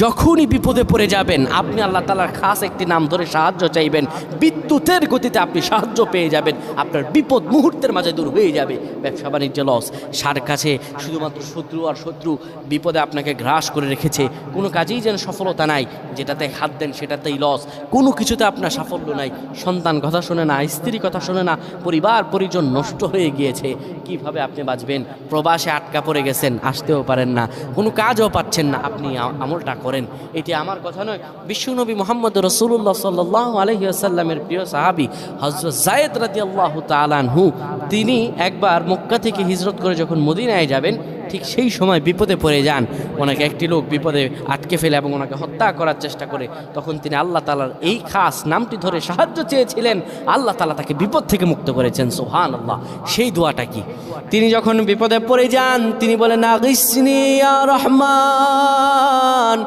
যখনই বিপদে পড়ে যাবেন আপনি আল্লাহ তাআলার খাস একটি নাম ধরে সাহায্য চাইবেন, বিদ্যুতের গতিতে আপনি সাহায্য পেয়ে যাবেন, আপনার বিপদ মুহূর্তের মাঝে দূর হয়ে যাবে। ব্যবসা বাণিজ্য লস, সার কাছে শুধুমাত্র শত্রু আর শত্রু, বিপদে আপনাকে গ্রাস করে রেখেছে, কোনো কাজেই যেন সফলতা নাই, যেটাতে হাত দেন সেটাতেই লস, কোনো কিছুতে আপনার সাফল্য নাই, সন্তান কথা শোনে না, স্ত্রী কথা শোনে না, পরিবার পরিজন নষ্ট হয়ে গিয়েছে, কিভাবে আপনি বাঁচবেন? প্রবাসে আটকা পড়ে গেছেন, আসতেও পারেন না, কোনো কাজও পাচ্ছেন না, আপনি আমলটা করেন। এটি আমার কথা নয়, বিশ্বনবী মুহাম্মদ রাসূলুল্লাহ সাল্লাল্লাহু আলাইহি ওয়াসাল্লামের প্রিয় সাহাবী হযরত যায়েদ রাদিয়াল্লাহু তাআলা আনহু, তিনি একবার মক্কা থেকে হিজরত করে যখন মদিনায় যাবেন, ঠিক সেই সময় বিপদে পড়ে যান। ওনাকে একটি লোক বিপদে আটকে ফেলে এবং ওনাকে হত্যা করার চেষ্টা করে। তখন তিনি আল্লাহ তাআলার এই খাস নামটি ধরে সাহায্য চেয়েছিলেন, আল্লাহ তাআলা তাকে বিপদ থেকে মুক্ত করেছেন। সুবহানাল্লাহ। সেই দোয়াটা কি? তিনি যখন বিপদে পড়ে যান তিনি বলেন, আগিসনি ইয়া রহমান।